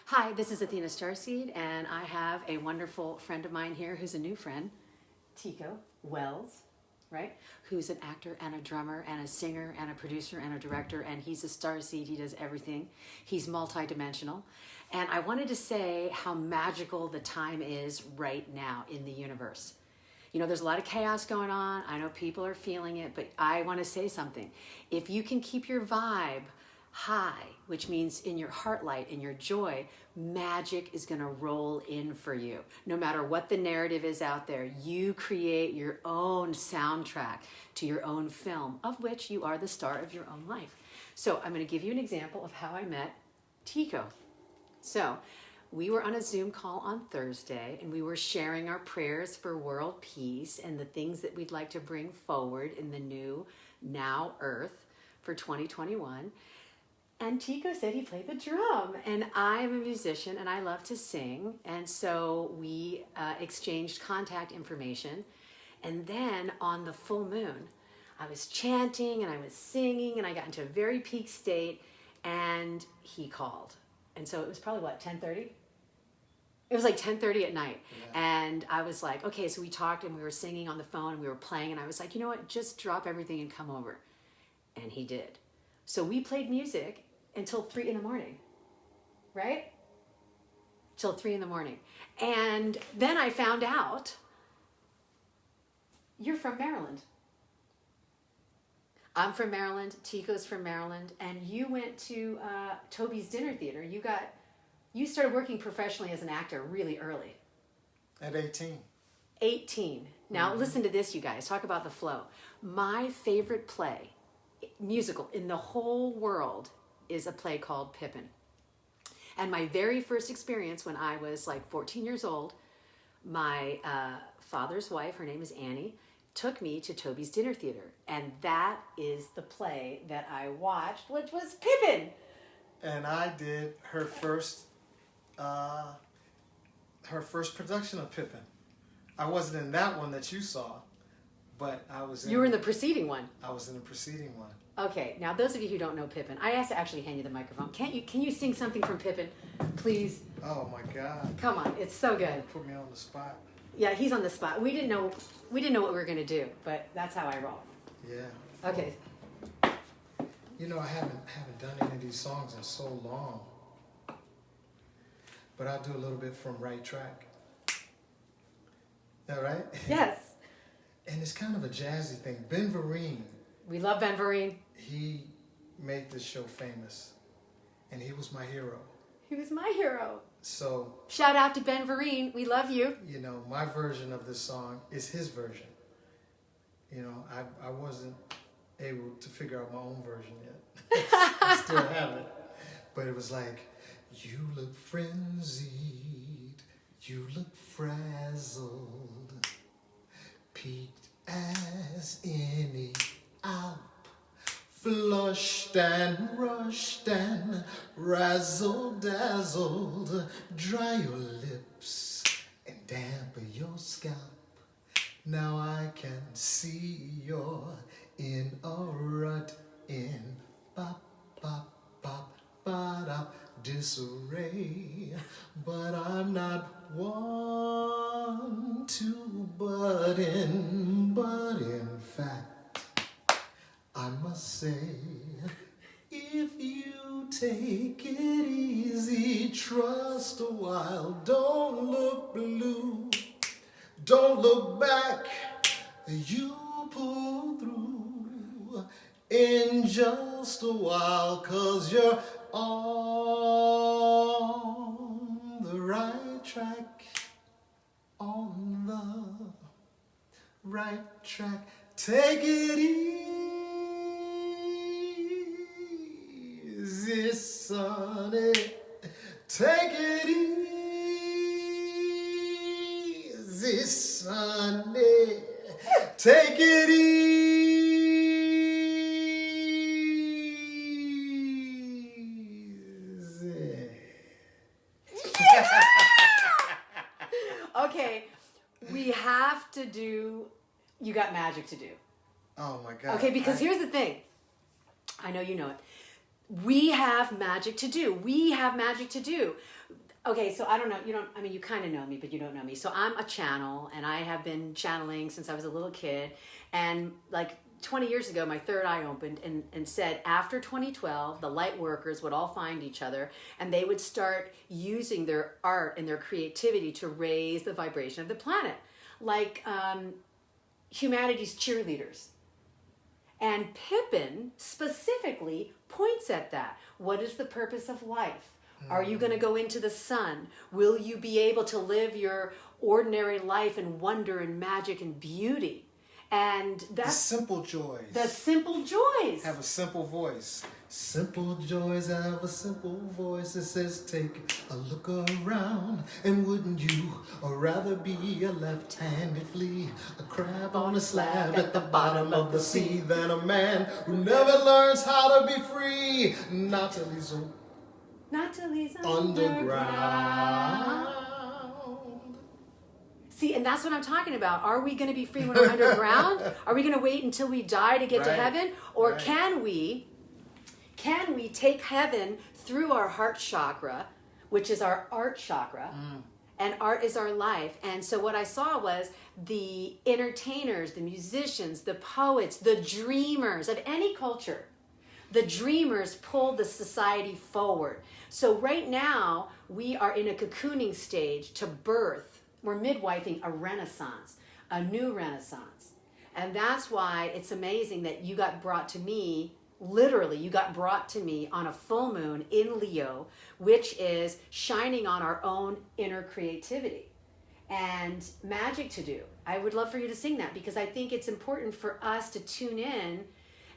Hi, this is Athena StarSeed, and I have a wonderful friend of mine here who's a new friend, Tico Wells, right? Who's an actor and a drummer and a singer and a producer and a director, and he's a starseed. He does everything. He's multidimensional. And I wanted to say how magical the time is right now in the universe. You know, there's a lot of chaos going on. I know people are feeling it, but I want to say something. If you can keep your vibe high, which means in your heart light, in your joy, magic is going to roll in for you. No matter what the narrative is out there, you create your own soundtrack to your own film, of which you are the star of your own life. So I'm going to give you an example of how I met Tico. So we were on a Zoom call on Thursday, and we were sharing our prayers for world peace and the things that we'd like to bring forward in the new now Earth for 2021. And Tico said he played the drum, and I'm a musician and I love to sing. And so we exchanged contact information. And then on the full moon, I was chanting and I was singing and I got into a very peak state, and he called. And so it was probably what, 10:30? It was like 10:30 at night. Yeah. And I was like, okay, so we talked and we were singing on the phone and we were playing, and I was like, you know what, just drop everything and come over. And he did. So we played music until 3 in the morning, right? Till 3 in the morning. And then I found out you're from Maryland. I'm from Maryland, Tico's from Maryland, and you went to Toby's Dinner Theater. You started working professionally as an actor really early. At 18. 18. Now listen to this, you guys. Talk about the flow. My favorite play, musical in the whole world, is a play called Pippin. And my very first experience when I was like 14 years old, my father's wife, her name is Annie, took me to Toby's Dinner Theater. And that is the play that I watched, which was Pippin. And I did her first production of Pippin. I wasn't in that one that you saw, but I was in... You were in the preceding one. I was in the preceding one. Okay, now those of you who don't know Pippin, I have to actually hand you the microphone. Can you sing something from Pippin, please? Oh my God! Come on, it's so good. Put me on the spot. Yeah, he's on the spot. We didn't know what we were gonna do, but that's how I roll. Yeah. Okay. You know, I haven't done any of these songs in so long, but I'll do a little bit from Right Track. All right? Yes. And it's kind of a jazzy thing. Ben Vereen. We love Ben Vereen. He made this show famous, and he was my hero. He was my hero. So shout out to Ben Vereen. We love you. You know, my version of this song is his version. You know, I wasn't able to figure out my own version yet. I still haven't. But it was like, you look frenzied, you look frazzled, peaked as any Alp, flushed and rushed and razzle-dazzled. Dry your lips and dampen your scalp. Now I can see you're in a rut, in bop, bop, bop, ba-da, disarray. But I'm not one to butt in fact, I must say, if you take it easy, trust a while, don't look blue, don't look back, you pull through in just a while, 'cause you're on the right track, on the right track. Take it easy, sonny, take it easy, sonny, take it easy. Okay, we have to do You Got Magic to Do. Oh my God. Okay, because here's the thing. I know you know it. We have magic to do. We have magic to do. Okay, so I don't know, you kind of know me, but you don't know me. So I'm a channel, and I have been channeling since I was a little kid. And like 20 years ago, my third eye opened and said after 2012, the light workers would all find each other, and they would start using their art and their creativity to raise the vibration of the planet. Like humanity's cheerleaders. And Pippin specifically points at that. What is the purpose of life? Are you going to go into the sun? Will you be able to live your ordinary life in wonder and magic and beauty? And that's the simple joys. The simple joys. Have a simple voice. Simple joys have a simple voice. It says, take a look around, and wouldn't you rather be a left-handed flea, a crab on a slab at the bottom of the sea, than a man who never learns how to be free? Not till he's underground. See, and that's what I'm talking about. Are we going to be free when we're underground? Are we going to wait until we die to get to heaven? Or can we take heaven through our heart chakra, which is our art chakra, and art is our life. And so what I saw was the entertainers, the musicians, the poets, the dreamers of any culture. The dreamers pulled the society forward. So right now, we are in a cocooning stage to birth. We're midwifing a renaissance, a new renaissance. And that's why it's amazing that you got brought to me, literally, you got brought to me on a full moon in Leo, which is shining on our own inner creativity and magic to do. I would love for you to sing that, because I think it's important for us to tune in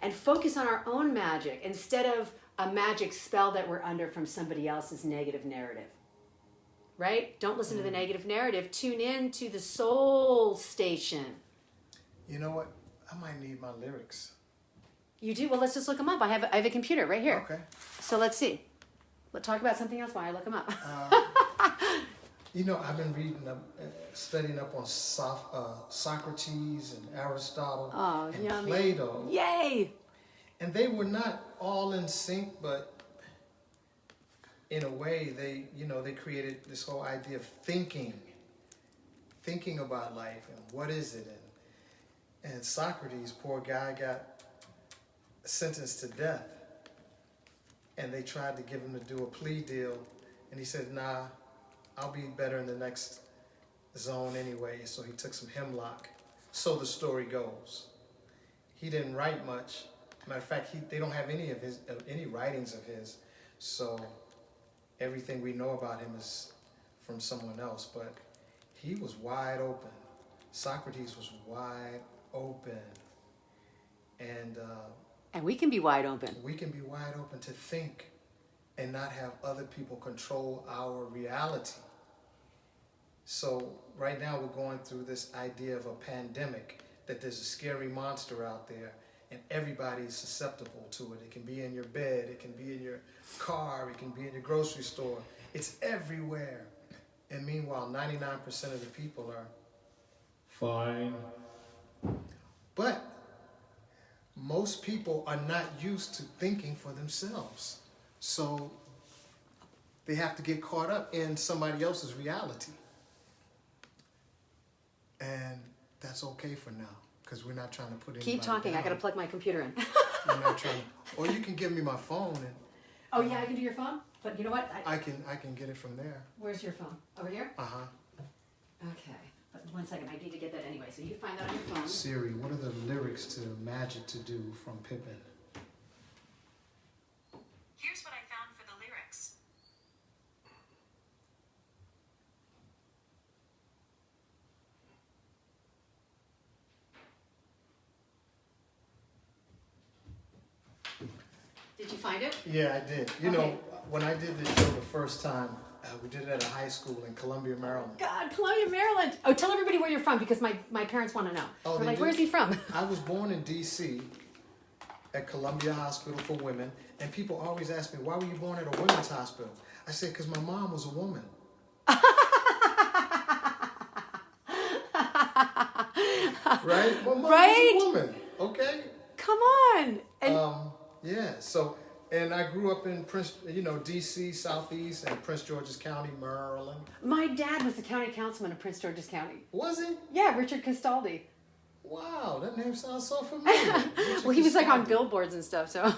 and focus on our own magic instead of a magic spell that we're under from somebody else's negative narrative. Right? Don't listen to the negative narrative. Tune in to the soul station. You know what? I might need my lyrics. You do? Well, let's just look them up. I have a computer right here. Okay. So let's see. Let's talk about something else while I look them up. I've been reading, studying up on Socrates and Aristotle and yummy. Plato. Yay! And they were not all in sync, but in a way, they created this whole idea of thinking about life and what is it. And Socrates, poor guy, got sentenced to death. And they tried to give him to do a plea deal. And he said, nah, I'll be better in the next zone anyway. So he took some hemlock. So the story goes. He didn't write much. Matter of fact, they don't have any writings of his. So everything we know about him is from someone else, but he was wide open. Socrates was wide open. And we can be wide open. We can be wide open to think and not have other people control our reality. So right now we're going through this idea of a pandemic, that there's a scary monster out there and everybody's susceptible to it. It can be in your bed, it can be in your car, it can be in your grocery store. It's everywhere. And meanwhile, 99% of the people are fine. But most people are not used to thinking for themselves. So they have to get caught up in somebody else's reality. And that's okay for now, because we're not trying to put anybody Keep talking. down. I got to plug my computer in. We're not trying. Or you can give me my phone and. Oh yeah, I can do your phone. But you know what? I can get it from there. Where's your phone? Over here? Okay. But one second. I need to get that anyway. So you find that on your phone. Siri, what are the lyrics to Magic to Do from Pippin? Here's what I found for the lyrics. Did you find it? Yeah, I did. You know, when I did this show the first time, we did it at a high school in Columbia, Maryland. God, Columbia, Maryland. Oh, tell everybody where you're from, because my parents want to know. Oh, They're they like, do? where's he from? I was born in D.C. at Columbia Hospital for Women, and people always ask me, why were you born at a women's hospital? I said, because my mom was a woman. Right? My mom was a woman, okay? Come on. And Yeah, so and I grew up in D.C., Southeast, and Prince George's County, Maryland. My dad was the county councilman of Prince George's County. Was he? Yeah, Richard Castaldi. Wow, that name sounds so familiar. Well, he was like on billboards and stuff, so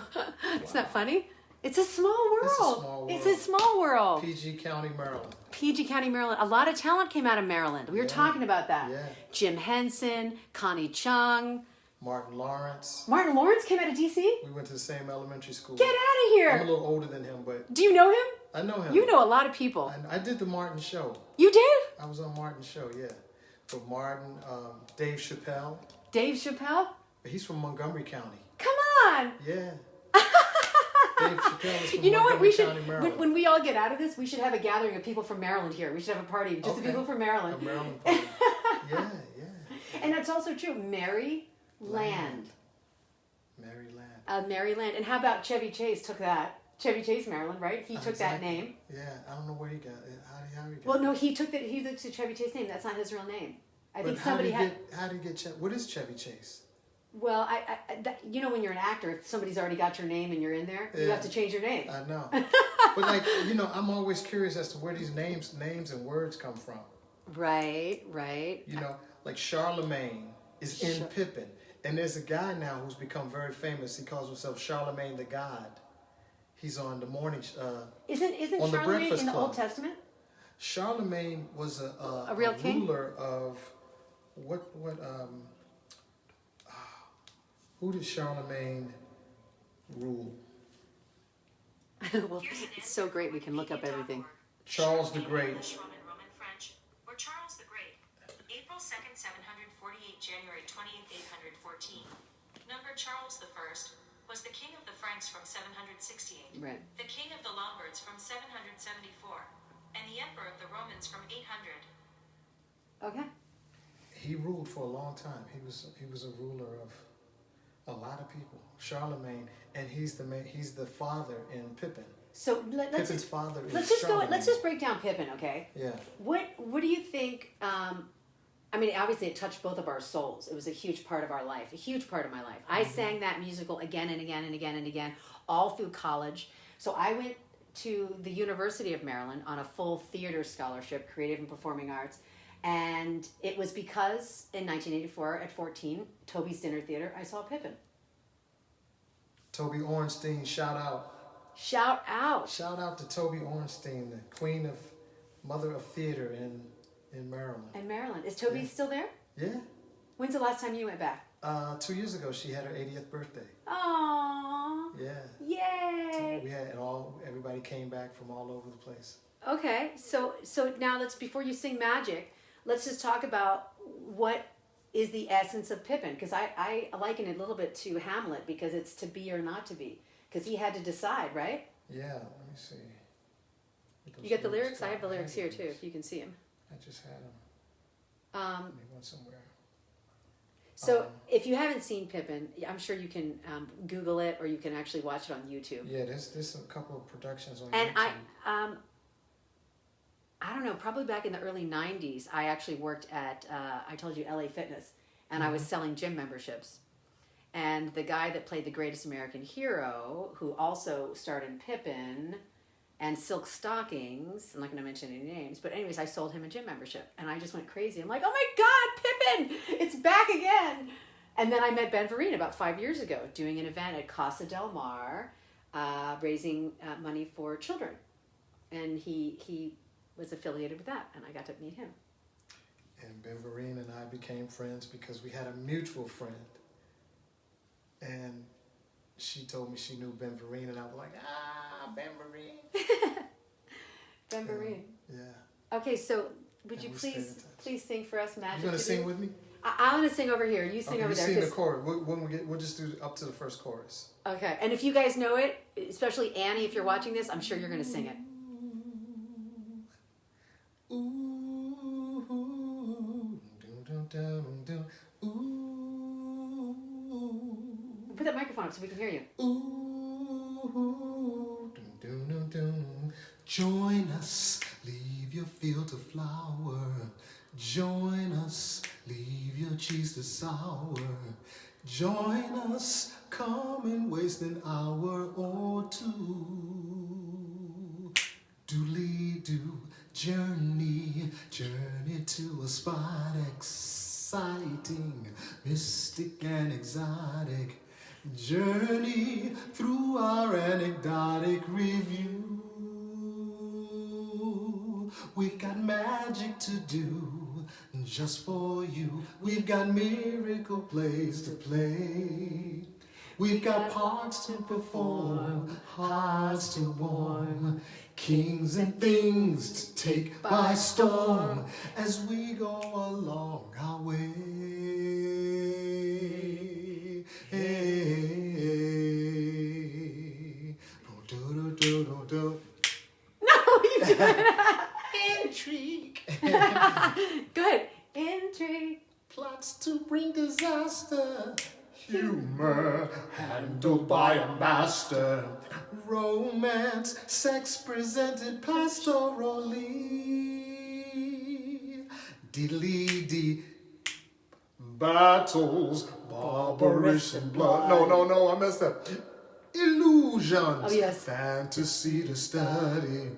it's not funny. It's a small world. It's a small world. PG County, Maryland. PG County, Maryland. A lot of talent came out of Maryland. We were talking about that. Yeah. Jim Henson, Connie Chung. Martin Lawrence. Martin Lawrence came out of D.C.? We went to the same elementary school. Get out of here. I'm a little older than him, but... Do you know him? I know him. You know a lot of people. I did the Martin show. You did? I was on Martin's show, yeah. For Martin, Dave Chappelle. Dave Chappelle? He's from Montgomery County. Come on. Yeah. Dave Chappelle is from You know what? We should, County, Maryland. when we all get out of this, we should have a gathering of people from Maryland here. We should have a party, just the people from Maryland. A Maryland party. Yeah. And that's also true. Maryland. Maryland. And how about Chevy Chase took that? Chevy Chase, Maryland, right? He took that name. Yeah, I don't know where he got it. How he got it? Well, no, he took the Chevy Chase name. That's not his real name. I think somebody had... How did he get Chevy? What is Chevy Chase? Well, when you're an actor, if somebody's already got your name and you're in there, you have to change your name. I know. But I'm always curious as to where these names and words come from. Right. Like Charlemagne is in Pippin. And there's a guy now who's become very famous. He calls himself Charlemagne the God. He's on the morning... Isn't on Charlemagne the in the Club. Old Testament? Charlemagne was a real king? ruler of... who did Charlemagne rule? Well, it's so great we can look up everything. Charles the Great. Roman French, or Charles the Great. April 2nd, 748, January 28th, 814. Number Charles I was the king of the Franks from 768, Right. the king of the Lombards from 774, and the emperor of the Romans from 800. Okay. He ruled for a long time. He was a ruler of a lot of people. Charlemagne, and he's the father in Pippin. So Pippin's father is let's just Charlemagne. let's just break down Pippin, okay? Yeah. What do you think? I mean, obviously, it touched both of our souls. It was a huge part of our life, a huge part of my life. I sang that musical again and again and again and again, all through college. So I went to the University of Maryland on a full theater scholarship, creative and performing arts. And it was because in 1984, at 14, Toby's Dinner Theater, I saw Pippin. Toby Ornstein, shout out. Shout out. Shout out to Toby Ornstein, the mother of theater in Maryland. In Maryland. Is Toby still there? Yeah. When's the last time you went back? 2 years ago, she had her 80th birthday. Aww. Yeah. Yay. So everybody came back from all over the place. Okay, so now before you sing Magic, let's just talk about what is the essence of Pippin, because I liken it a little bit to Hamlet, because it's to be or not to be, because he had to decide, right? Yeah, let me see. You got the lyrics? I have the lyrics here too, if you can see them. I just had them. They went somewhere. So if you haven't seen Pippin, I'm sure you can Google it, or you can actually watch it on YouTube. Yeah, there's a couple of productions on and YouTube. I don't know, probably back in the early 90s, I actually worked at, I told you, LA Fitness, and I was selling gym memberships. And the guy that played the greatest American hero, who also starred in Pippin and Silk Stockings, I'm not going to mention any names, but anyways, I sold him a gym membership. And I just went crazy. I'm like, oh my God, Pippin! It's back again! And then I met Ben Vereen about 5 years ago, doing an event at Casa del Mar, raising money for children. And he was affiliated with that, and I got to meet him. And Ben Vereen and I became friends because we had a mutual friend. And she told me she knew Ben Vereen, and I was like, Ben Vereen. Ben Vereen. Yeah. Okay, so would you please sing for us Magic? You going to sing with me? I'm going to sing over here. You sing over there. You sing the chorus. We'll just do up to the first chorus. Okay, and if you guys know it, especially Annie, if you're watching this, I'm sure you're going to sing it. Ooh, dum, dum, dum, ooh. Put that microphone up so we can hear you. Ooh, dum, dum, dum, dum. Join us, leave your field to flower. Join us, leave your cheese to sour. Join us, come and waste an hour or two. Doodly-doo, journey to a spot exciting, mystic and exotic. Journey through our anecdotic review. We've got magic to do just for you. We've got miracle plays to play. We've got parts to perform, hearts to warm, kings and things to take by storm as we go along our way. No, you didn't. Intrigue. Good. Intrigue. Plots to bring disaster. Humor handled by a master. Romance, sex presented pastorally. Diddly-dee. Battles, barbarous and blood. No, I messed up. Illusions. Oh, yes. Fantasy to study.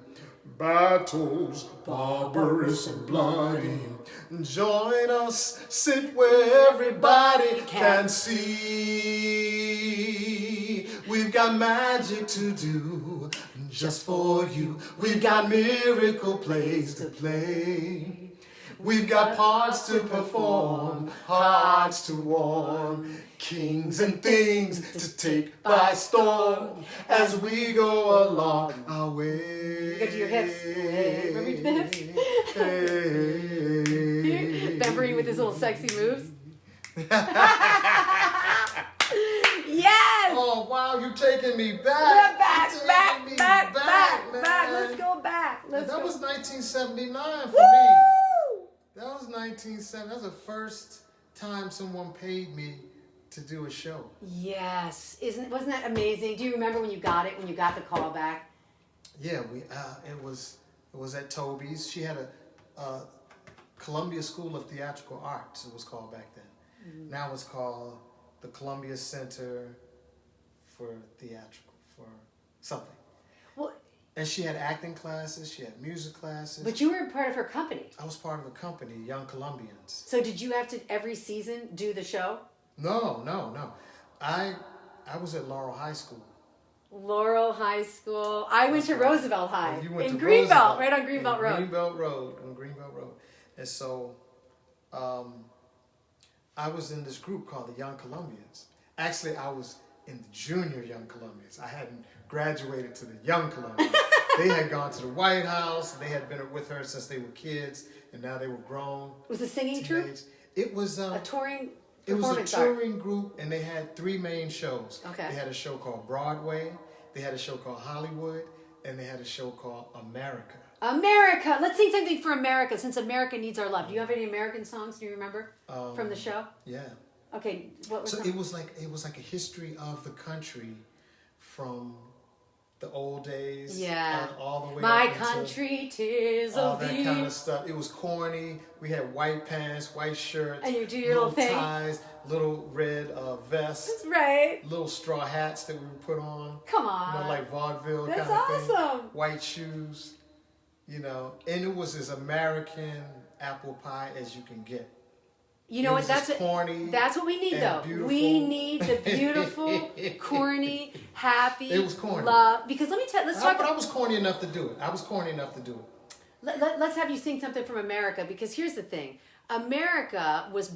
Battles, barbarous and bloody. Join us, sit where everybody can see. We've got magic to do just for you. We've got miracle plays to play. We've got parts to perform, hearts to warm, kings and things to take by storm as we go along our way. You get to your hips. Hey, remember the hips? Remember with his little sexy moves? Yes! Oh, wow, you're taking me back. We're back, You're back, taking me back. man. Let's go back. That was 1979 for Woo! me. That was 1970. That was the first time someone paid me to do a show. Yes. Wasn't that amazing? Do you remember when you got it, when you got the call back? Yeah, it was at Toby's. She had a Columbia School of Theatrical Arts, it was called back then. Mm-hmm. Now it's called the Columbia Center for Theatrical, for something. Well, and she had acting classes, she had music classes. But you were part of her company. I was part of the company, Young Columbians. So did you have to, every season, do the show? No. I was at Laurel High School. Laurel High School. I went to Roosevelt High. You went in to Greenbelt, Roosevelt, right on Greenbelt Road. On Greenbelt Road. And so I was in this group called the Young Columbians. Actually, I was in the junior Young Columbians. I hadn't graduated to the Young Columbians. They had gone to the White House. They had been with her since they were kids, and now they were grown. Was it a singing troupe? It was a touring It was a performance touring group, and they had three main shows. Okay. They had a show called Broadway, they had a show called Hollywood, and they had a show called America. America. Let's sing something for America, since America needs our love. Do you have any American songs? Do you remember from the show? Yeah. Okay. What was So it was like a history of the country from the old days, all the way My up country, tears all of that thee. kind of stuff. It was corny. We had white pants, white shirts, And you do your little thing. ties, little red vests, That's right. little straw hats that we would put on. Come on. You know, like vaudeville That's kind of thing. awesome. White shoes, and it was as American apple pie as you can get. You know what? That's corny. That's what we need, though. Beautiful. We need the beautiful, corny, happy, It was corny. love. Because let me tell. Let's talk. But I was corny enough to do it. Let's have you sing something from America, because here's the thing. America was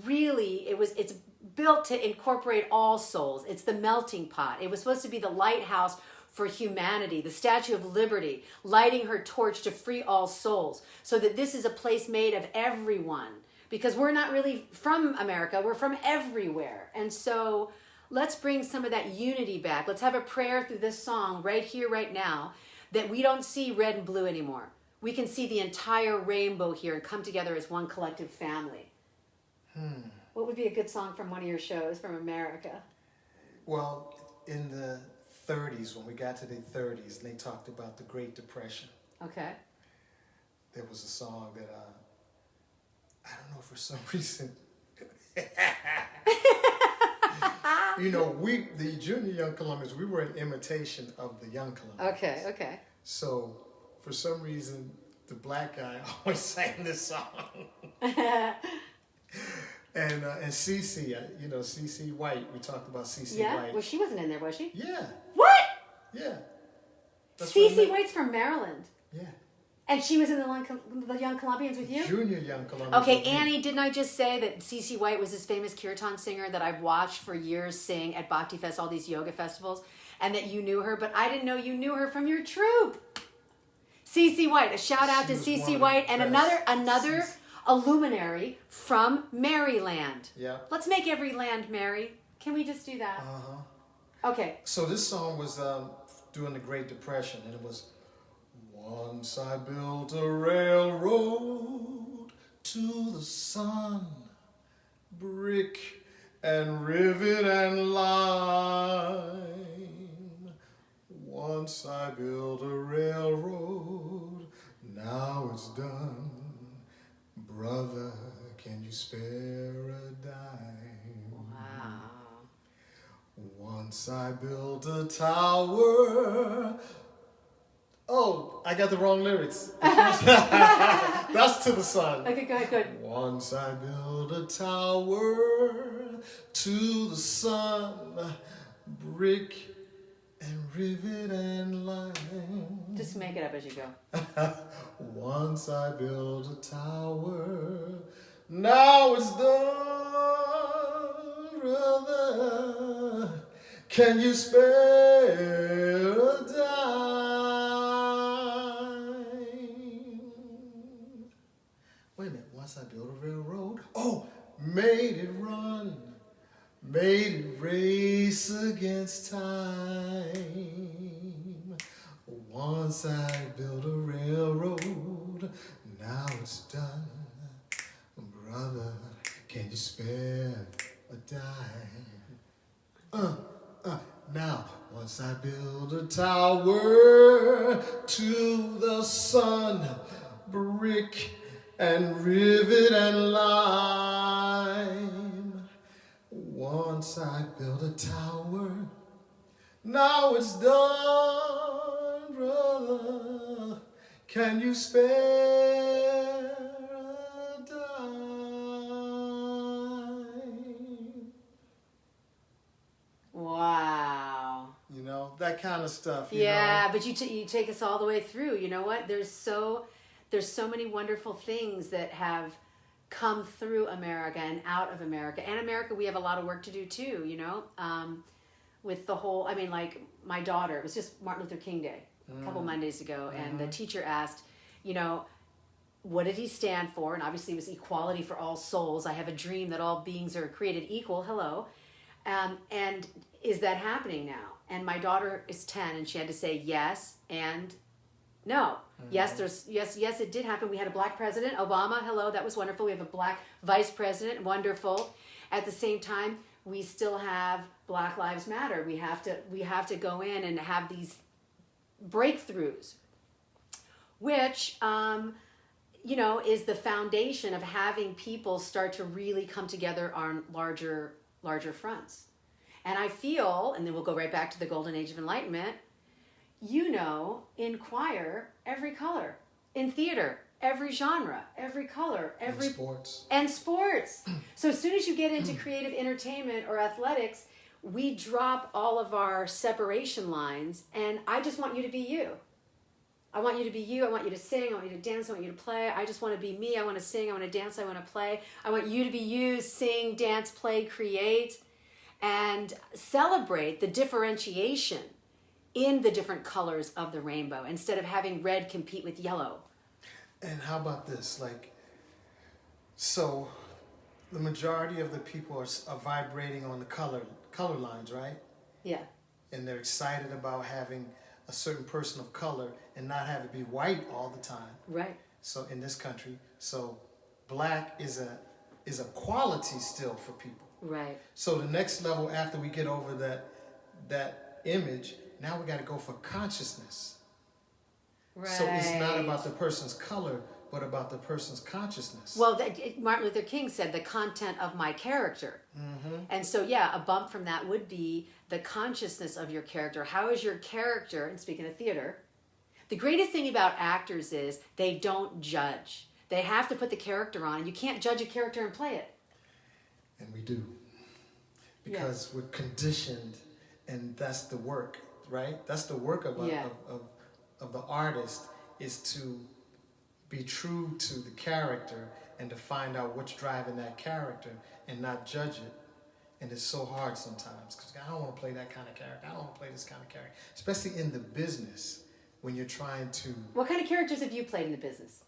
really it's built to incorporate all souls. It's the melting pot. It was supposed to be the lighthouse for humanity, the Statue of Liberty, lighting her torch to free all souls, so that this is a place made of everyone. Because we're not really from America, we're from everywhere. And so let's bring some of that unity back. Let's have a prayer through this song right here, right now, that we don't see red and blue anymore. We can see the entire rainbow here and come together as one collective family. What would be a good song from one of your shows from America? Well, in the 30s, when we got to the 30s, they talked about the Great Depression. Okay. There was a song that I don't know, for some reason. You know, the junior young Colombians, we were an imitation of the young Colombians. Okay, okay. So, for some reason, the black guy always sang this song. And Cece, you know, Cece White, we talked about Cece Yeah? White. Well, she wasn't in there, was she? Yeah, What? yeah. That's what I Cece meant. White's from Maryland. Yeah. And she was in the Young Colombians with you? Junior young Colombians. Okay, with me. Annie, didn't I just say that Cece White was this famous kirtan singer that I've watched for years sing at Bhakti Fest, all these yoga festivals, and that you knew her, but I didn't know you knew her from your troupe. Cece White, a shout out She to was one Cece of White, the and best. another a luminary from Maryland. Yeah. Let's make every land merry. Can we just do that? Uh-huh. Okay. So this song was during the Great Depression, and it was, once I built a railroad to the sun, brick and rivet and lime. Once I built a railroad, now it's done. Brother, can you spare a dime? Wow. Once I built a tower. Oh, I got the wrong lyrics. That's to the sun. Okay, go ahead, good. Once I built a tower to the sun, brick and rivet and lime. Just make it up as you go. Once I built a tower, now it's done, brother. Can you spare a dime? Wait a minute, once I built a railroad, oh, made it run, made it race against time. Once I built a railroad, now it's done. Brother, can you spare a dime? Now, once I build a tower to the sun, brick and rivet and lime. Once I built a tower, now it's done, brother. Can you spare a dime? Wow. You know, that kind of stuff. Yeah, know? but you take us all the way through. You know what? There's so many wonderful things that have come through America and out of America. And America, we have a lot of work to do too, you know? With the whole, I mean, like my daughter, it was just Martin Luther King Day a couple Mondays ago, and the teacher asked, you know, what did he stand for? And obviously it was equality for all souls. I have a dream that all beings are created equal. Hello. And is that happening now? And my daughter is 10, and she had to say yes and no. Yes, yes, it did happen. We had a black president, Obama. Hello, that was wonderful. We have a black vice president, wonderful. At the same time, we still have Black Lives Matter. We have to go in and have these breakthroughs, which you know, is the foundation of having people start to really come together on larger fronts. And I feel, and then we'll go right back to the golden age of enlightenment, you know, in choir, every color, in theater, every genre, every color, every sports. And sports. So as soon as you get into creative entertainment or athletics, we drop all of our separation lines, and I just want you to be you. I want you to be you. I want you to sing. I want you to dance. I want you to play. I just want to be me. I want to sing. I want to dance. I want to play. I want you to be you. Sing, dance, play, create, and celebrate the differentiation in the different colors of the rainbow instead of having red compete with yellow. And how about this? Like, so the majority of the people are vibrating on the color lines, right? Yeah. And they're excited about having a certain person of color and not have it be white all the time. Right. So in this country, so black is a quality still for people. Right. So the next level after we get over that image, now we got to go for consciousness. Right. So it's not about the person's color but about the person's consciousness. Well, Martin Luther King said the content of my character. And so, yeah, a bump from that would be the consciousness of your character. How is your character, and speaking of theater, the greatest thing about actors is they don't judge. They have to put the character on. You can't judge a character and play it. And we do. Because we're conditioned, and that's the work, right? That's the work of the artist, is to be true to the character and to find out what's driving that character and not judge it. And it's so hard sometimes because I don't want to play that kind of character. I don't want to play this kind of character, especially in the business when you're trying to. What kind of characters have you played in the business?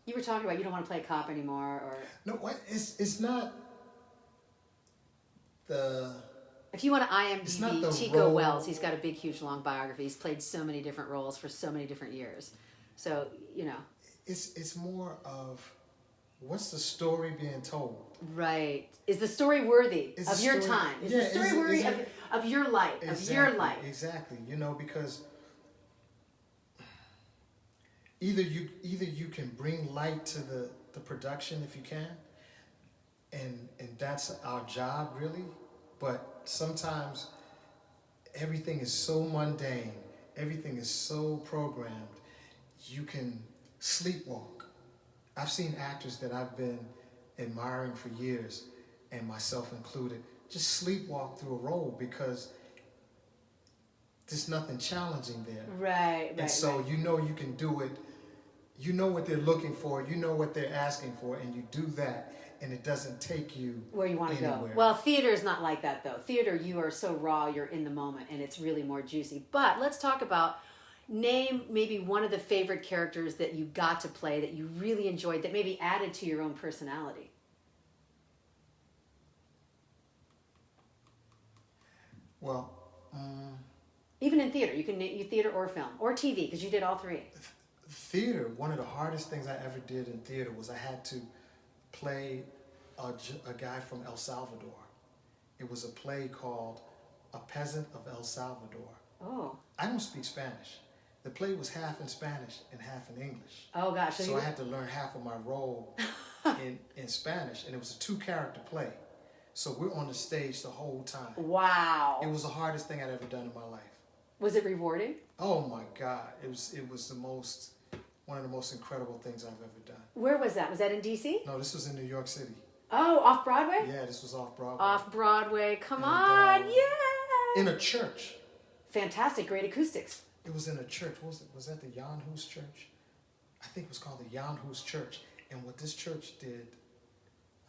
You were talking about you don't want to play a cop anymore, or no, it's not the. If you want to IMDb Tico role. Wells, he's got a big, huge, long biography. He's played so many different roles for so many different years. So, you know. It's more of what's the story being told? Right. Is the story worthy of your time? Is the story worthy of your life, exactly, of your life? Exactly. You know, because either you can bring light to the production if you can, and that's our job really, but sometimes everything is so mundane, everything is so programmed, you can sleepwalk. I've seen actors that I've been admiring for years, and myself included, just sleepwalk through a role because there's nothing challenging there. Right. And so you know you can do it. You know what they're looking for. You know what they're asking for, and you do that, and it doesn't take you where you want to anywhere. go. Well, theater is not like that, though. Theater, you are so raw, you're in the moment, and it's really more juicy. But let's talk about, name maybe one of the favorite characters that you got to play that you really enjoyed that maybe added to your own personality. Well, even in theater, you can name theater or film or TV because you did all three. Theater, one of the hardest things I ever did in theater was I had to play a guy from El Salvador. It was a play called A Peasant of El Salvador. Oh. I don't speak Spanish. The play was half in Spanish and half in English. Oh gosh. So I had to learn half of my role in Spanish, and it was a 2-character play. So we're on the stage the whole time. Wow. It was the hardest thing I'd ever done in my life. Was it rewarding? Oh my God. It was one of the most incredible things I've ever done. Where was that? Was that in DC? No, this was in New York City. Oh, off Broadway? Yeah, this was off Broadway. Off Broadway. Come on. Yeah. In a church. Fantastic. Great acoustics. It was in a church. What was it? Was that the Jan Hus Church? I think it was called the Jan Hus Church. And what this church did,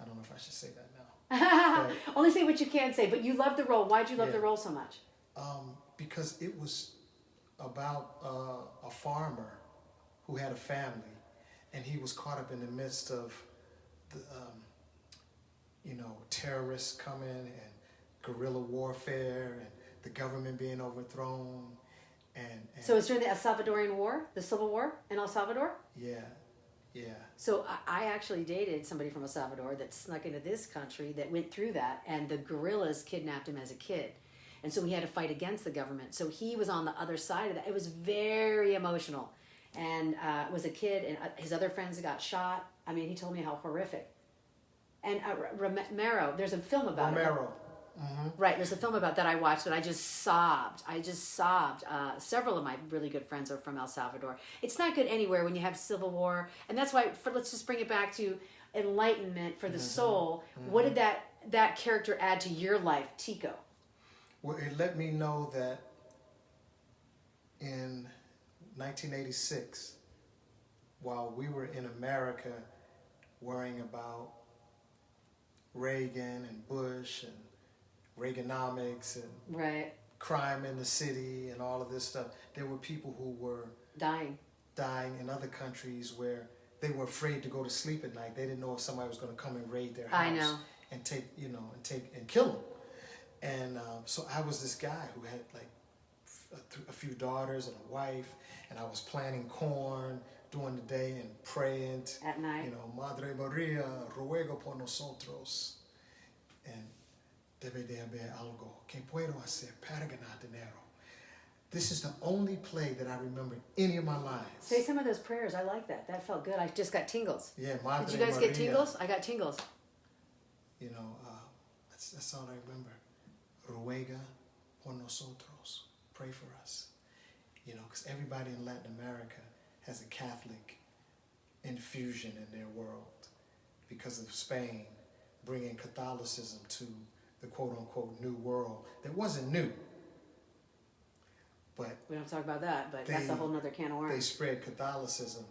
I don't know if I should say that now. Only say what you can say, but you loved the role. Why'd you love the role so much? Because it was about a farmer who had a family, and he was caught up in the midst of the, terrorists coming and guerrilla warfare and the government being overthrown. And so it's during the El Salvadorian War, the Civil War in El Salvador? Yeah. So I actually dated somebody from El Salvador that snuck into this country that went through that, and the guerrillas kidnapped him as a kid. And so he had to fight against the government. So he was on the other side of that. It was very emotional. And was a kid, and his other friends got shot. I mean, he told me how horrific. And Romero, there's a film about it. Mm-hmm. Right, there's a film about that I watched that I just sobbed. Several of my really good friends are from El Salvador. It's not good anywhere when you have civil war. And that's why, let's just bring it back to enlightenment for the soul. Mm-hmm. What did that character add to your life, Tico? Well, it let me know that in 1986, while we were in America worrying about Reagan and Bush and Reaganomics and crime in the city and all of this stuff, there were people who were dying in other countries where they were afraid to go to sleep at night. They didn't know if somebody was going to come and raid their house and kill them. And so I was this guy who had like a few daughters and a wife, and I was planting corn during the day and praying at night. Madre Maria, ruego por nosotros. And debe de haber algo que puedo hacer para ganar dinero. This is the only play that I remember any of my lines. Say some of those prayers. I like that. That felt good. I just got tingles. Yeah, Madre Did you guys get Maria. tingles? I got tingles. You know, that's all I remember. Ruega por nosotros. Pray for us. You know, because everybody in Latin America has a Catholic infusion in their world because of Spain bringing Catholicism to the quote-unquote New World. That wasn't new. But We don't talk about that, but that's a whole nother can of worms. they spread Catholicism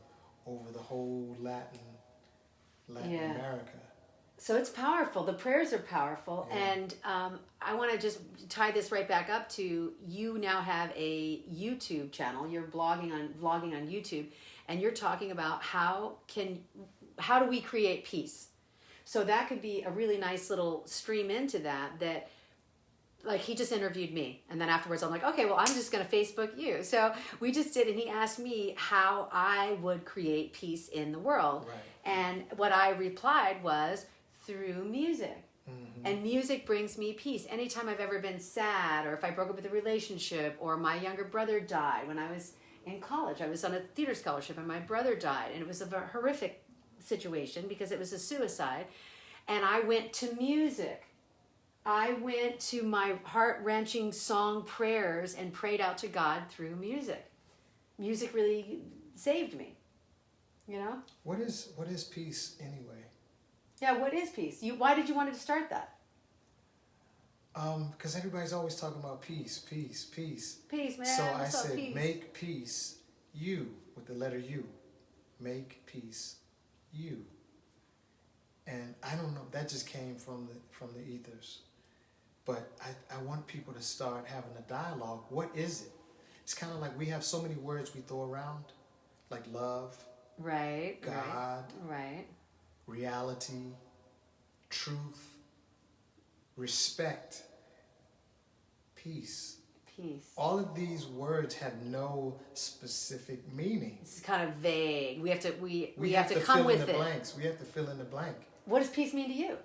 over the whole Latin America. So it's powerful. The prayers are powerful. Yeah. And I want to just tie this right back up to you now have a YouTube channel. You're vlogging on YouTube, and you're talking about how do we create peace? So that could be a really nice little stream into that like he just interviewed me, and then afterwards I'm like, okay, well, I'm just going to Facebook you. So we just did, and he asked me how I would create peace in the world. Right. And what I replied was through music. Mm-hmm. And music brings me peace. Anytime I've ever been sad, or if I broke up with a relationship, or my younger brother died when I was in college. I was on a theater scholarship and my brother died, and it was a horrific situation because it was a suicide. And I went to music. I went to my heart-wrenching song prayers and prayed out to God through music. Music really saved me, you know? What is peace anyway? Yeah, what is peace? Why did you want to start that? Because everybody's always talking about peace. Peace, man. So I What's up, said, peace? make peace, you, with the letter U. Make peace, you. And I don't know, that just came from the ethers. But I want people to start having a dialogue. What is it? It's kind of like we have so many words we throw around, like love, Right. God, Right. reality, truth, respect, peace. Peace. All of these words have no specific meaning. It's kind of vague. We have to we We have to come fill with in the it. blanks. We have to fill in the blank. What does peace mean to you?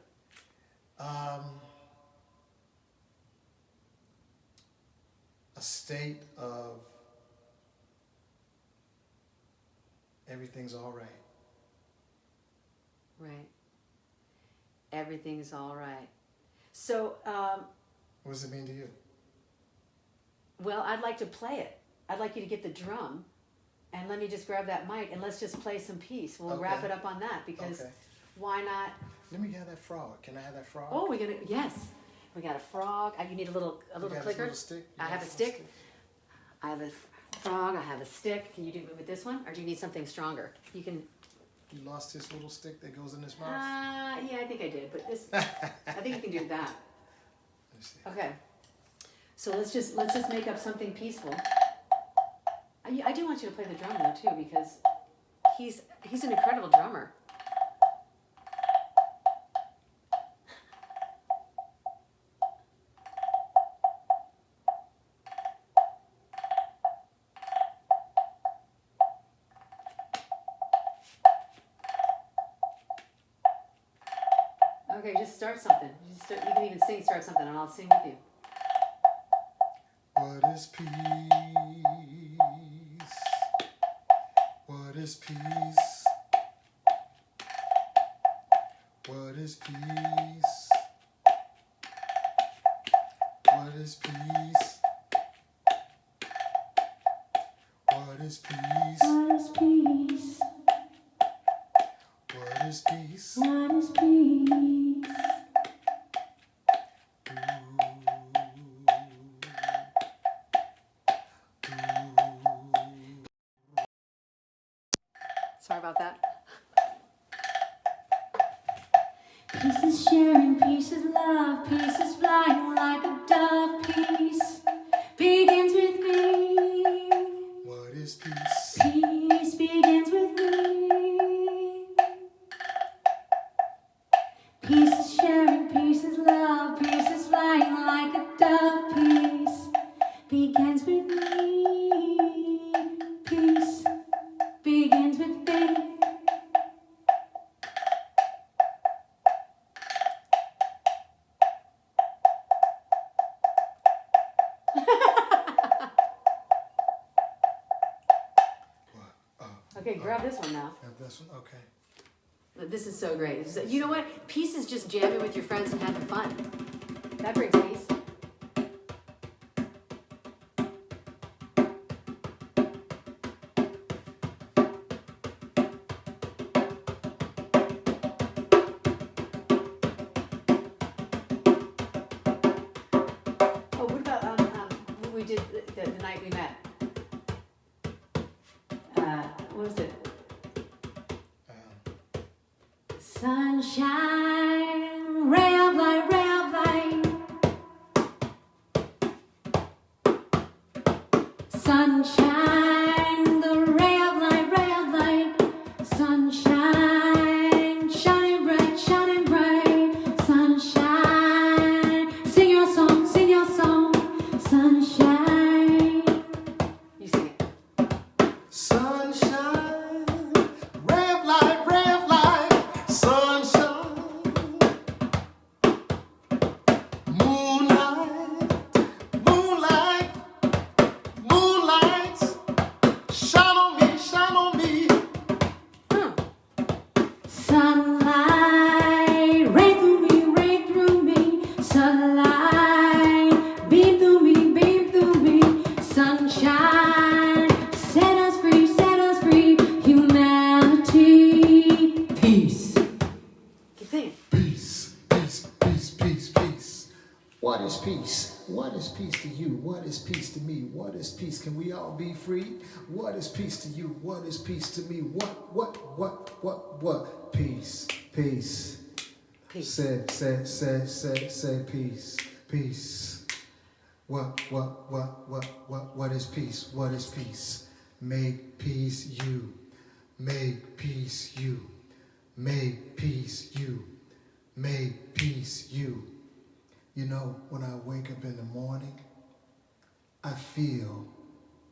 A state of everything's all right. Right. Everything's all right. So, What does it mean to you? well, I'd like to play it. I'd like you to get the drum, and let me just grab that mic, and let's just play some peace. We'll wrap Okay. it up on that, because Okay. why not? Let me have that frog. Can I have that frog? Oh, yes. We got a frog. You need a little You got clicker. Little stick? You I got have a little stick. I have a frog. I have a stick. Can you do it with this one, or do you need something stronger? You can. He lost his little stick that goes in his mouth. Yeah, I think I did, but this. I think you can do that. Let me see. Okay. So let's just make up something peaceful. I do want you to play the drum though too, because he's an incredible drummer. Okay, just start something. You can even start something, and I'll sing with you. What is peace? What is peace? What is peace? What is peace? What is peace? What is peace? What is peace? What is peace? Sorry about that. Peace is sharing, peace is love, peace is flying like a dove. Peace begins with me. What is peace? Peace begins with me. Peace is sharing, peace is love, peace is flying like a dove. Peace begins with me. Peace begins with me. grab this one now. Grab this one, okay. This is so great. You know what? Peace is just jamming with your friends and having fun. That brings peace. Oh, what about what we did the night we met? What was it? Sunshine, ray of light, ray of light. Sunshine, the ray of light, ray of light. Sunshine, shining bright, shining bright. Sunshine, sing your song, sing your song. Sunshine. You sing it. Sunshine, ray of light, ray of light. Sunshine, moonlight, moonlight, moonlight. Shine on me, shine on me. Sunlight, ray through me, ray through me. Sunlight, beam through me, beam through me. Sunshine, set us free, humanity. Peace. Keep singing. Peace, peace, peace, peace, peace. What is peace? What is peace to you? What is peace to me? What is peace? Can we all be free? What is peace to you? What is peace to me? What? Peace, peace. Peace. Say peace, peace. What is peace? What is peace? Make peace you. Make peace you. Make peace you. Make peace you. You know, when I wake up in the morning, I feel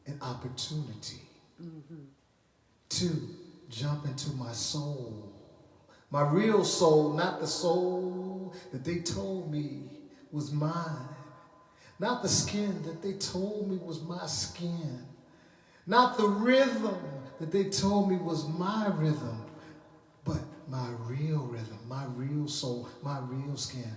an opportunity to jump into my soul. My real soul, not the soul that they told me was mine. Not the skin that they told me was my skin. Not the rhythm that they told me was my rhythm. But my real rhythm, my real soul, my real skin.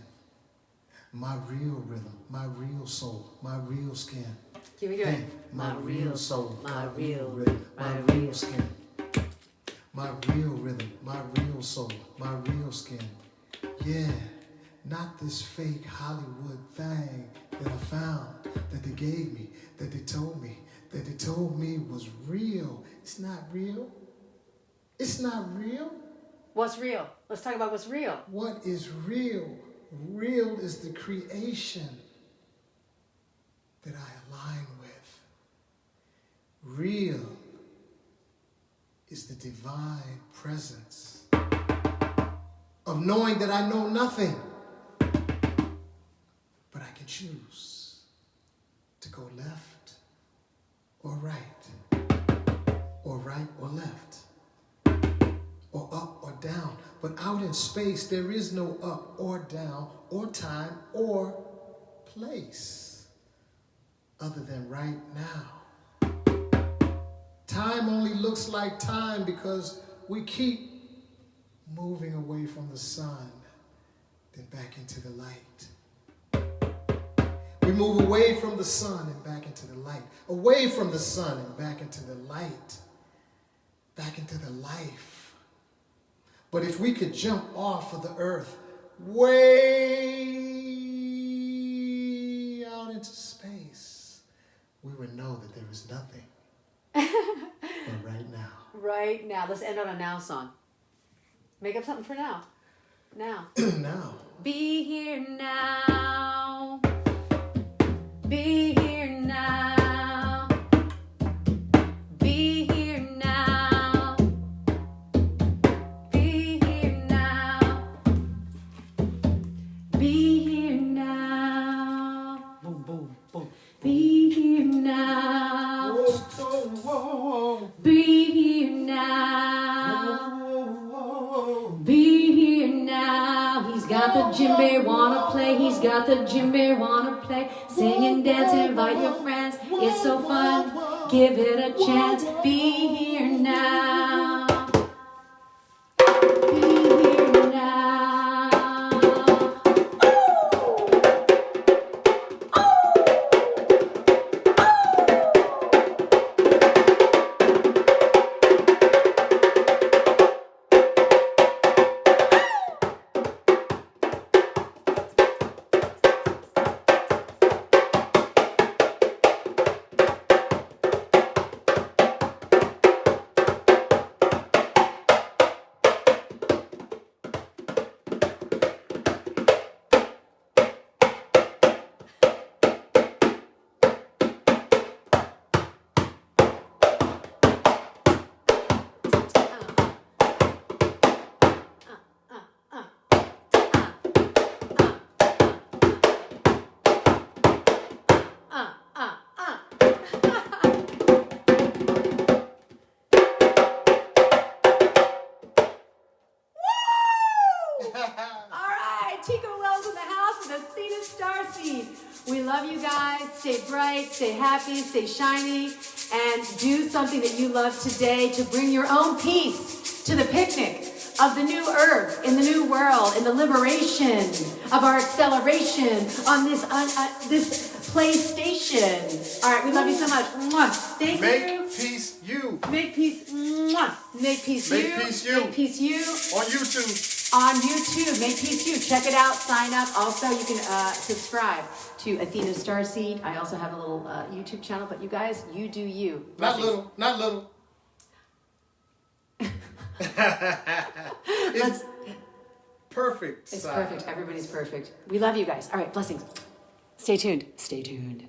My real rhythm, my real soul, my real skin. Here we go. Hey, my real soul, my real rhythm, my my real real. skin. My real rhythm, my real soul, my real skin. Yeah, not this fake Hollywood thing that I found, that they gave me, that they told me was real. It's not real. It's not real. What's real? Let's talk about what's real. What is real? Real is the creation that I align with. Real is the divine presence of knowing that I know nothing, but I can choose to go left or right or left, or up or down. But out in space, there is no up or down or time or place other than right now. Time only looks like time because we keep moving away from the sun, then back into the light. We move away from the sun and back into the light. Away from the sun and back into the light. Back into the life. But if we could jump off of the earth way out into space, we would know that there is nothing. But right now. Right now. Let's end on a now song. Make up something for now. Now. Now. Be here now. Be here now. Be here now. Be here now. Be here now. Boom, boom, boom. Be here now. Whoa, whoa, whoa. Be here now. Whoa. Be here now. He's got the djembe, wanna play. He's got the djembe, wanna play. Sing and dance, invite your friends. It's so fun. Give it a chance. Be here now. All right, Tico Wells in the house and Athena StarSeed. We love you guys. Stay bright, stay happy, stay shiny, and do something that you love today to bring your own peace to the picnic of the new earth, in the new world, in the liberation of our acceleration on this PlayStation. All right, we love you so much. Mwah. Thank you. Make peace you. Make peace. Mwah. Make peace Make you. peace you. Make peace you. On YouTube. On YouTube. Make peace you. Check it out. Sign up. Also, you can subscribe to Athena StarSeed. I also have a little YouTube channel. But you guys, you do you. Not Blessings. little. Not little. It's perfect. It's perfect. Everybody's perfect. We love you guys. All right. Blessings. Stay tuned. Stay tuned.